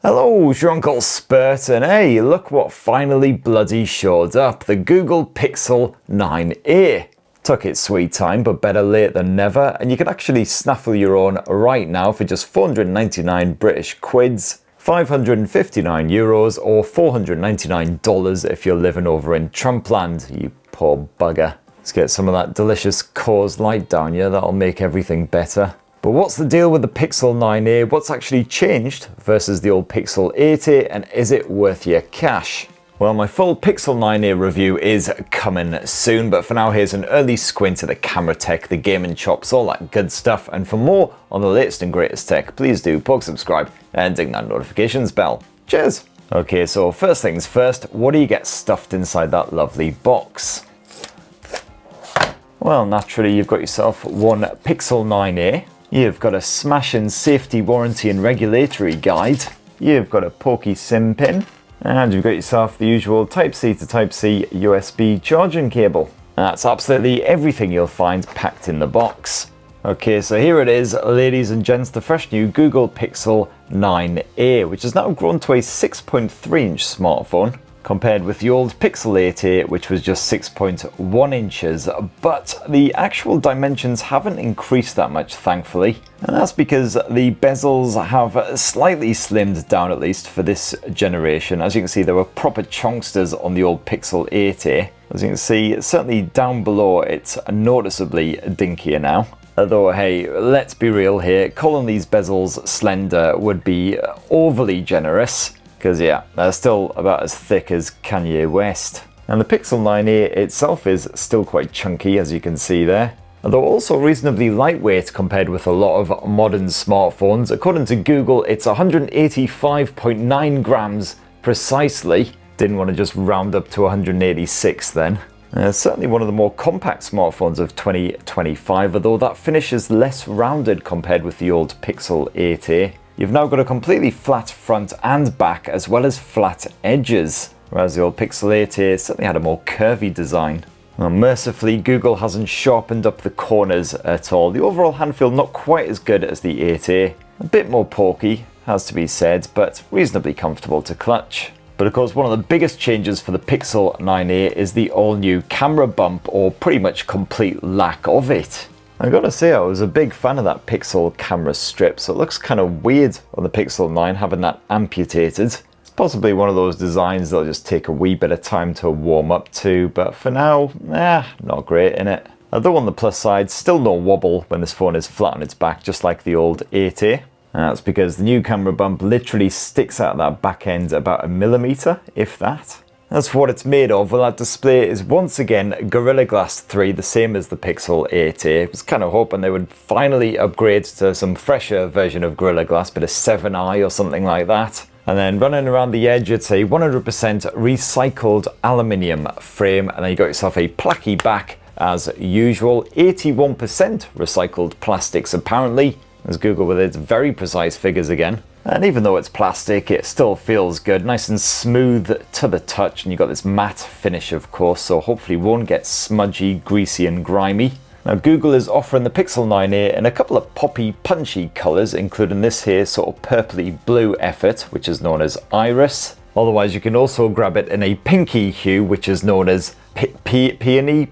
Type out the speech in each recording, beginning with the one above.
Hello, it's your Uncle Spurt, and hey, look what finally bloody showed up, the Google Pixel 9a. Took its sweet time, but better late than never, and you can actually snaffle your own right now for just 499 British quids, 559 euros, or $499 if you're living over in Trumpland, you poor bugger. Let's get some of that delicious Coors Light down here, that'll make everything better. But what's the deal with the Pixel 9a? What's actually changed versus the old Pixel 8a, and is it worth your cash? Well, my full Pixel 9a review is coming soon, but for now here's an early squint at the camera tech, the gaming chops, all that good stuff. And for more on the latest and greatest tech, please do poke subscribe and ding that notifications bell. Cheers! Okay, so first things first, what do you get stuffed inside that lovely box? Well, naturally you've got yourself one Pixel 9a. You've got a smashing safety warranty and regulatory guide. You've got a pokey SIM pin. And you've got yourself the usual Type-C to Type-C USB charging cable. That's absolutely everything you'll find packed in the box. Okay, so here it is, ladies and gents, the fresh new Google Pixel 9a, which has now grown to a 6.3 inch smartphone, compared with the old Pixel 8a, which was just 6.1 inches, but the actual dimensions haven't increased that much, thankfully. And that's because the bezels have slightly slimmed down, at least for this generation. As you can see, there were proper chunksters on the old Pixel 8a. As you can see, certainly down below, it's noticeably dinkier now. Although, hey, let's be real here, calling these bezels slender would be overly generous. Because yeah, they're still about as thick as Kanye West. And the Pixel 9a itself is still quite chunky, as you can see there. Although also reasonably lightweight compared with a lot of modern smartphones. According to Google, it's 185.9 grams precisely. Didn't want to just round up to 186 then. Certainly one of the more compact smartphones of 2025, although that finish is less rounded compared with the old Pixel 8a. You've now got a completely flat front and back, as well as flat edges, whereas the old Pixel 8a certainly had a more curvy design. Now, mercifully, Google hasn't sharpened up the corners at all. The overall hand feel not quite as good as the 8a. A bit more pokey, has to be said, but reasonably comfortable to clutch. But of course, one of the biggest changes for the Pixel 9a is the all-new camera bump, or pretty much complete lack of it. I gotta say, I was a big fan of that Pixel camera strip, so it looks kind of weird on the Pixel 9 having that amputated. It's possibly one of those designs that'll just take a wee bit of time to warm up to, but for now, not great innit? Although on the plus side, still no wobble when this phone is flat on its back, just like the old 8a. And that's because the new camera bump literally sticks out that back end about 1 millimeter, if that. As for what it's made of, well, that display is once again Gorilla Glass 3, the same as the Pixel 8a. I was kind of hoping they would finally upgrade to some fresher version of Gorilla Glass, bit of 7i or something like that. And then running around the edge, it's a 100% recycled aluminium frame, and then you got yourself a placky back as usual. 81% recycled plastics apparently, as Google with its very precise figures again. And even though it's plastic, it still feels good, nice and smooth to the touch, and you've got this matte finish of course, so hopefully won't get smudgy, greasy and grimy. Now Google is offering the Pixel 9a in a couple of poppy, punchy colours, including this here sort of purpley blue effort, which is known as Iris. Otherwise you can also grab it in a pinky hue, which is known as peony,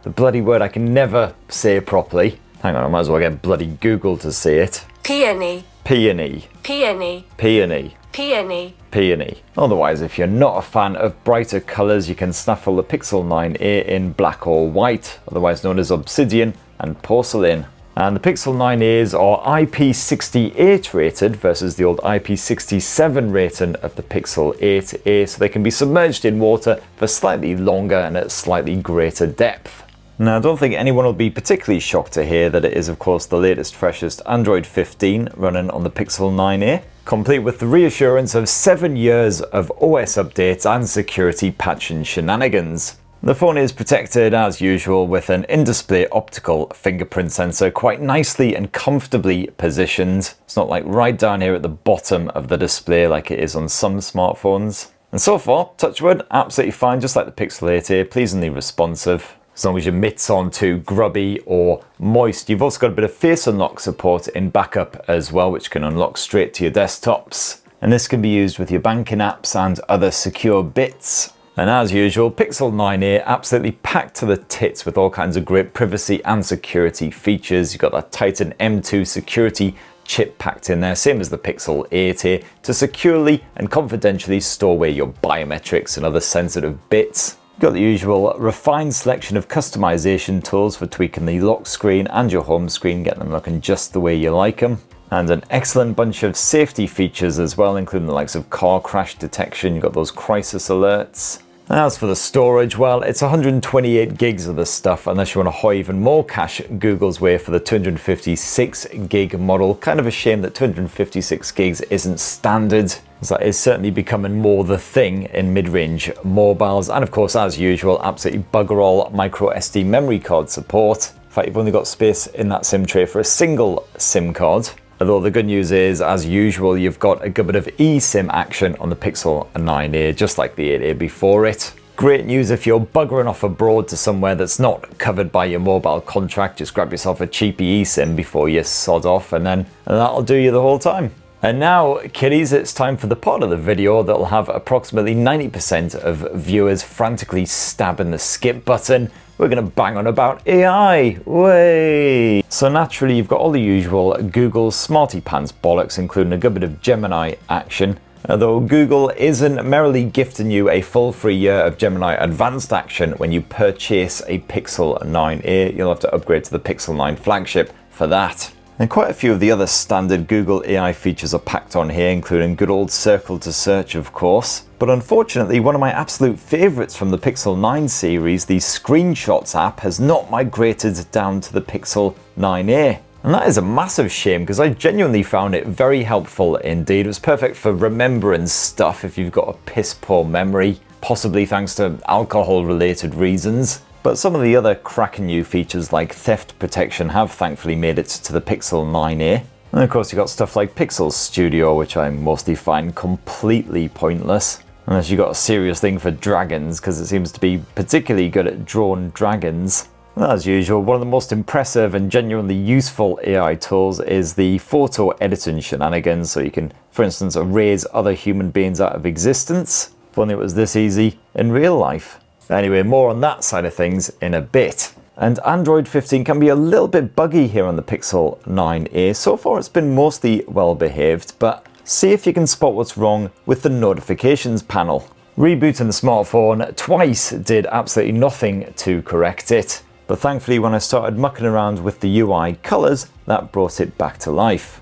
the bloody word I can never say properly. Hang on, I might as well get bloody Google to say it. Peony. Peony. Peony. Peony. Peony. Peony. Otherwise, if you're not a fan of brighter colours, you can snaffle the Pixel 9a in black or white, otherwise known as obsidian and porcelain. And the Pixel 9a's are IP68 rated versus the old IP67 rating of the Pixel 8a, so they can be submerged in water for slightly longer and at slightly greater depth. Now, I don't think anyone will be particularly shocked to hear that it is, of course, the latest, freshest Android 15 running on the Pixel 9a, complete with the reassurance of 7 years of OS updates and security patching shenanigans. The phone is protected, as usual, with an in-display optical fingerprint sensor quite nicely and comfortably positioned. It's not like right down here at the bottom of the display like it is on some smartphones. And so far, touch wood, absolutely fine, just like the Pixel 8a, pleasingly responsive. As long as your mitts aren't too grubby or moist. You've also got a bit of face unlock support in backup as well, which can unlock straight to your desktops. and this can be used with your banking apps and other secure bits. And as usual, Pixel 9a absolutely packed to the tits with all kinds of great privacy and security features. You've got that Titan M2 security chip packed in there, same as the Pixel 8a, to securely and confidentially store away your biometrics and other sensitive bits. You've got the usual refined selection of customization tools for tweaking the lock screen and your home screen, getting them looking just the way you like them. And an excellent bunch of safety features as well, including the likes of car crash detection. You've got those crisis alerts. As for the storage, well, it's 128 gigs of this stuff, unless you want to hoy even more cash Google's way for the 256 gig model. Kind of a shame that 256 gigs isn't standard, as that is certainly becoming more the thing in mid-range mobiles. And of course, as usual, absolutely bugger all micro SD memory card support. In fact, you've only got space in that SIM tray for a single SIM card. Although the good news is, as usual, you've got a good bit of eSIM action on the Pixel 9a, just like the 8a before it. Great news if you're buggering off abroad to somewhere that's not covered by your mobile contract. Just grab yourself a cheapy eSIM before you sod off, and that'll do you the whole time. And now, kiddies, it's time for the part of the video that'll have approximately 90% of viewers frantically stabbing the skip button. We're going to bang on about AI. Way! So naturally, you've got all the usual Google smarty pants bollocks, including a good bit of Gemini action. Although Google isn't merely gifting you a full free year of Gemini Advanced action when you purchase a Pixel 9a, you'll have to upgrade to the Pixel 9 flagship for that. And quite a few of the other standard Google AI features are packed on here, including good old circle to search, of course. But unfortunately, one of my absolute favourites from the Pixel 9 series, the Screenshots app, has not migrated down to the Pixel 9a. And that is a massive shame, because I genuinely found it very helpful indeed. It was perfect for remembering stuff if you've got a piss poor memory, possibly thanks to alcohol-related reasons. But some of the other cracking new features like theft protection have thankfully made it to the Pixel 9a. And of course you've got stuff like Pixel Studio, which I mostly find completely pointless. Unless you've got a serious thing for dragons, because it seems to be particularly good at drawn dragons. As usual, one of the most impressive and genuinely useful AI tools is the photo editing shenanigans, so you can, for instance, erase other human beings out of existence. If only it was this easy in real life. Anyway, more on that side of things in a bit. And Android 15 can be a little bit buggy here on the Pixel 9a. So far it's been mostly well behaved, but see if you can spot what's wrong with the notifications panel. Rebooting the smartphone twice did absolutely nothing to correct it. But thankfully when I started mucking around with the UI colours, that brought it back to life.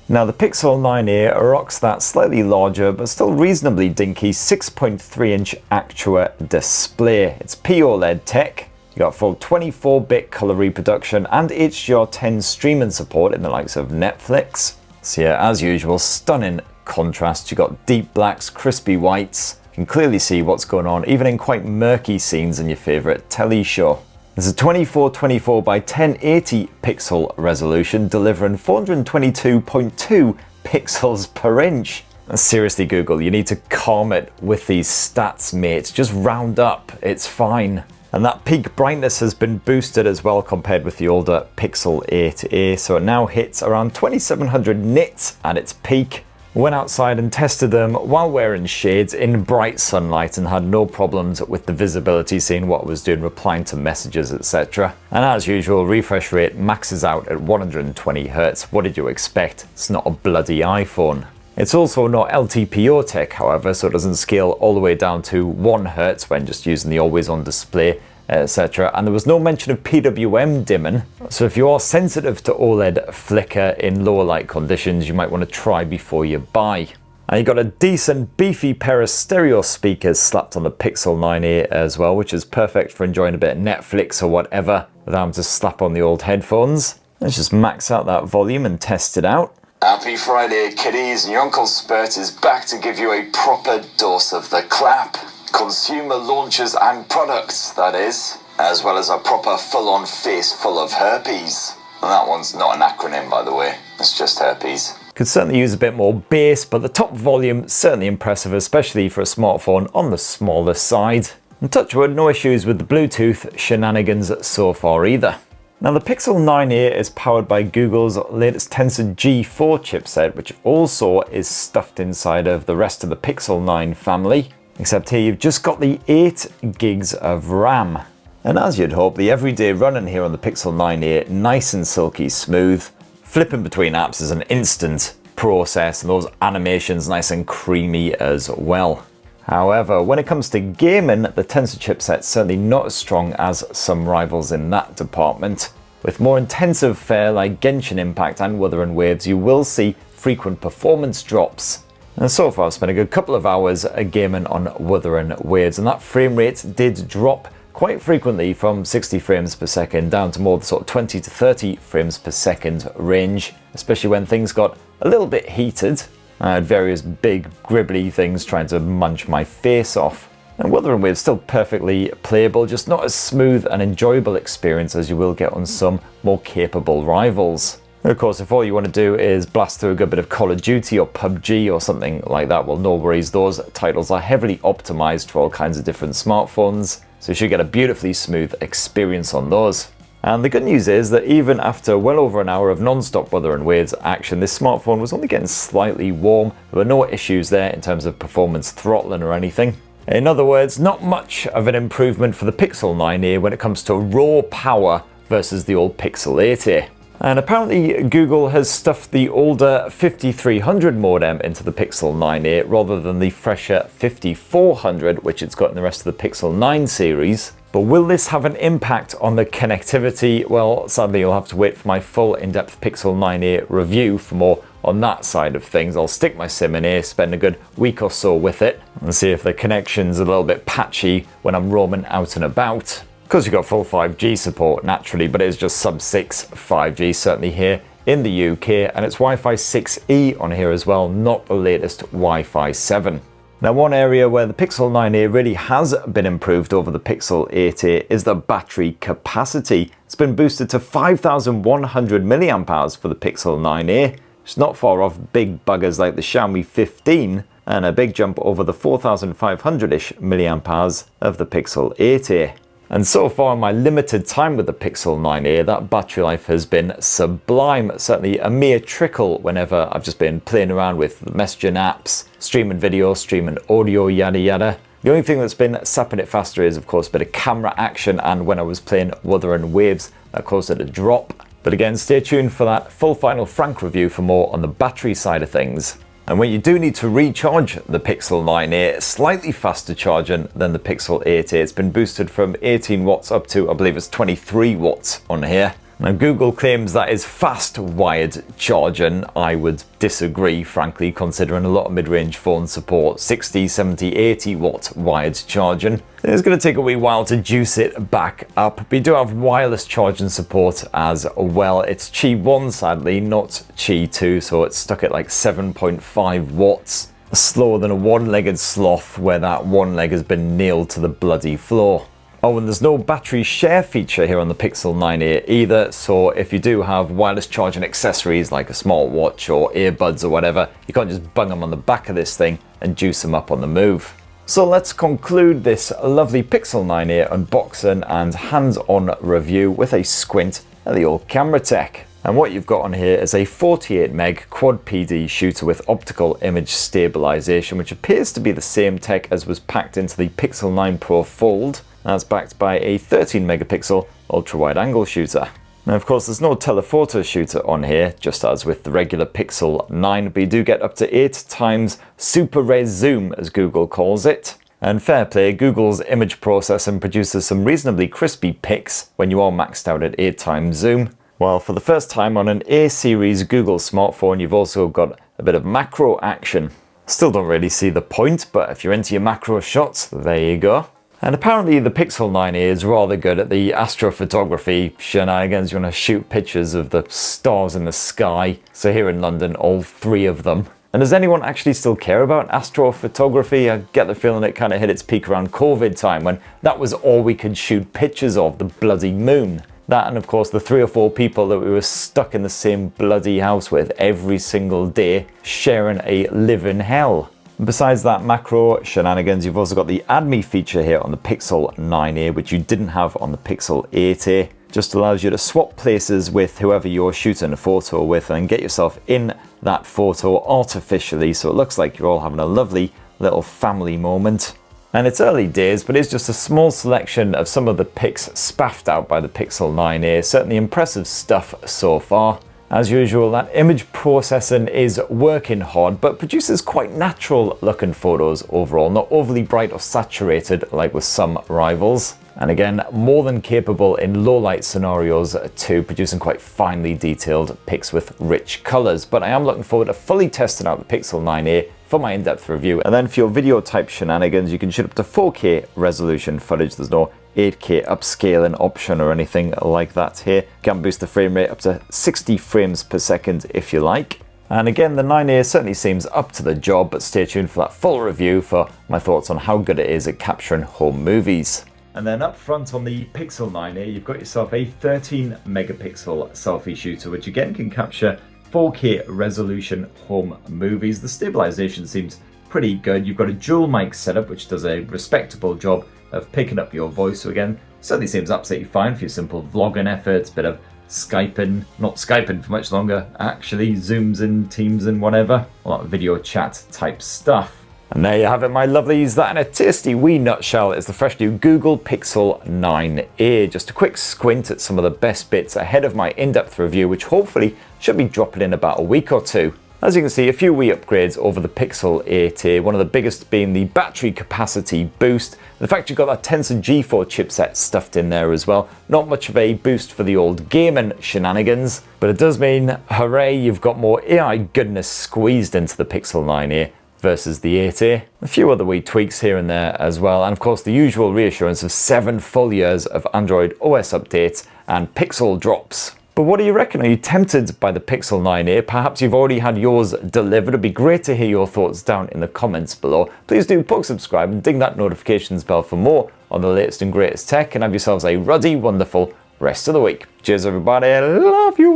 Now the Pixel 9a rocks that slightly larger but still reasonably dinky 6.3-inch Actua display. It's POLED tech. You got full 24-bit color reproduction and HDR10 streaming support in the likes of Netflix. So yeah, as usual, stunning contrast. You got deep blacks, crispy whites. You can clearly see what's going on even in quite murky scenes in your favorite telly show. There's a 2424 by 1080 pixel resolution, delivering 422.2 pixels per inch. Seriously, Google, you need to calm it with these stats, mate. Just round up, it's fine. And that peak brightness has been boosted as well compared with the older Pixel 8a, so it now hits around 2700 nits at its peak. Went outside and tested them while wearing shades in bright sunlight and had no problems with the visibility, seeing what I was doing, replying to messages, etc. And as usual, refresh rate maxes out at 120Hz. What did you expect? It's not a bloody iPhone. It's also not LTPO tech, however, so it doesn't scale all the way down to 1Hz when just using the always-on display, etc. And there was no mention of PWM dimming, so if you are sensitive to OLED flicker in lower light conditions, you might want to try before you buy. And you got a decent beefy pair of stereo speakers slapped on the Pixel 9a as well, which is perfect for enjoying a bit of Netflix or whatever without having to slap on the old headphones. Let's just max out that volume and test it out. Happy Friday, kiddies, and your Uncle Spurt is back to give you a proper dose of the clap. Consumer launches and products, that is, as well as a proper full-on face full of herpes. And that one's not an acronym, by the way, it's just herpes. Could certainly use a bit more bass, but the top volume certainly impressive, especially for a smartphone on the smaller side. And touch wood, no issues with the Bluetooth shenanigans so far either. Now the Pixel 9a is powered by Google's latest Tensor G4 chipset, which also is stuffed inside of the rest of the Pixel 9 family, except here you've just got the 8 gigs of RAM. And as you'd hope, the everyday running here on the Pixel 9a, nice and silky smooth. Flipping between apps is an instant process, and those animations nice and creamy as well. However, when it comes to gaming, the Tensor chipset's certainly not as strong as some rivals in that department. With more intensive fare like Genshin Impact and Wuthering Waves, you will see frequent performance drops. And so far I've spent a good couple of hours gaming on Wuthering Waves, and that frame rate did drop quite frequently from 60 frames per second down to more the sort of 20 to 30 frames per second range, especially when things got a little bit heated. I had various big gribbly things trying to munch my face off. And Wuthering Waves still perfectly playable, just not as smooth and enjoyable experience as you will get on some more capable rivals. And of course, if all you want to do is blast through a good bit of Call of Duty or PubG or something like that, well, no worries, those titles are heavily optimized for all kinds of different smartphones, so you should get a beautifully smooth experience on those. And the good news is that even after well over an hour of non-stop Wuthering Waves action, this smartphone was only getting slightly warm. There were no issues there in terms of performance throttling or anything. In other words, not much of an improvement for the Pixel 9a when it comes to raw power versus the old Pixel 8a. And apparently Google has stuffed the older 5300 modem into the Pixel 9a rather than the fresher 5400, which it's got in the rest of the Pixel 9 series. But will this have an impact on the connectivity? Well, sadly you'll have to wait for my full in-depth Pixel 9a review for more on that side of things. I'll stick my SIM in here, spend a good week or so with it, and see if the connection's a little bit patchy when I'm roaming out and about. Of course you've got full 5G support naturally, but it's just sub-6 5G, certainly here in the UK, and it's Wi-Fi 6E on here as well, not the latest Wi-Fi 7. Now one area where the Pixel 9a really has been improved over the Pixel 8a is the battery capacity. It's been boosted to 5100 mAh for the Pixel 9a. It's not far off big buggers like the Xiaomi 15, and a big jump over the 4500-ish mAh of the Pixel 8a. And so far in my limited time with the Pixel 9a, that battery life has been sublime. Certainly a mere trickle whenever I've just been playing around with messaging apps, streaming video, streaming audio, yada yada. The only thing that's been sapping it faster is of course a bit of camera action, and when I was playing Wuthering Waves, that caused it to drop. But again, stay tuned for that full final frank review for more on the battery side of things. And when you do need to recharge the Pixel 9a, slightly faster charging than the Pixel 8a. It's been boosted from 18 watts up to, I believe it's 23 watts on here. Now Google claims that is fast wired charging. I would disagree, frankly, considering a lot of mid-range phones support 60, 70, 80 watt wired charging. It's going to take a wee while to juice it back up, but you do have wireless charging support as well. It's Qi 1 sadly, not Qi 2, so it's stuck at like 7.5 watts. Slower than a one-legged sloth where that one leg has been nailed to the bloody floor. Oh, and there's no battery share feature here on the Pixel 9a either, so if you do have wireless charging accessories like a smartwatch or earbuds or whatever, you can't just bung them on the back of this thing and juice them up on the move. So let's conclude this lovely Pixel 9a unboxing and hands-on review with a squint at the old camera tech. And what you've got on here is a 48 meg quad PD shooter with optical image stabilization, which appears to be the same tech as was packed into the Pixel 9 Pro Fold. That's backed by a 13 megapixel ultra wide angle shooter. Now of course there's no telephoto shooter on here, just as with the regular Pixel 9, but you do get up to 8 times super res zoom as Google calls it. And fair play, Google's image processing produces some reasonably crispy pics when you are maxed out at 8 times zoom. While for the first time on an A series Google smartphone you've also got a bit of macro action. Still don't really see the point, but if you're into your macro shots, there you go. And apparently the Pixel 9a is rather good at the astrophotography shenanigans. You want to shoot pictures of the stars in the sky. So here in London, all 3 of them. And does anyone actually still care about astrophotography? I get the feeling it kind of hit its peak around COVID time when that was all we could shoot pictures of, the bloody moon. That and of course the 3 or 4 people that we were stuck in the same bloody house with every single day, sharing a living hell. Besides that macro shenanigans, you've also got the Add Me feature here on the Pixel 9a, which you didn't have on the Pixel 8a. Just allows you to swap places with whoever you're shooting a photo with and get yourself in that photo artificially, so it looks like you're all having a lovely little family moment. And it's early days, but it's just a small selection of some of the pics spaffed out by the Pixel 9a. Certainly impressive stuff so far. As usual, that image processing is working hard, but produces quite natural looking photos overall, not overly bright or saturated like with some rivals. And again, more than capable in low light scenarios too, producing quite finely detailed pics with rich colors. But I am looking forward to fully testing out the Pixel 9a for my in-depth review. And then for your video type shenanigans, you can shoot up to 4K resolution footage. There's no 8K upscaling option or anything like that here. Can boost the frame rate up to 60 frames per second if you like. And again, the 9A certainly seems up to the job, but stay tuned for that full review for my thoughts on how good it is at capturing home movies. And then up front on the Pixel 9a, you've got yourself a 13 megapixel selfie shooter, which again can capture 4K resolution home movies. The stabilization seems pretty good. You've got a dual mic setup, which does a respectable job of picking up your voice. So again, certainly seems absolutely fine for your simple vlogging efforts, bit of Skyping, not Skyping for much longer, actually, Zooms and Teams and whatever. A lot of video chat type stuff. And there you have it, my lovelies. That in a tasty wee nutshell is the fresh new Google Pixel 9a. Just a quick squint at some of the best bits ahead of my in-depth review, which hopefully should be dropping in about a week or two. As you can see, a few wee upgrades over the Pixel 8a, one of the biggest being the battery capacity boost. The fact you've got that Tensor G4 chipset stuffed in there as well. Not much of a boost for the old gaming shenanigans, but it does mean, hooray, you've got more AI goodness squeezed into the Pixel 9a versus the 8a. A few other wee tweaks here and there as well, and of course the usual reassurance of 7 full years of Android OS updates and Pixel drops. But what do you reckon? Are you tempted by the Pixel 9a? Perhaps you've already had yours delivered. It'd be great to hear your thoughts down in the comments below. Please do poke subscribe and ding that notifications bell for more on the latest and greatest tech, and have yourselves a ruddy, wonderful rest of the week. Cheers everybody, I love you!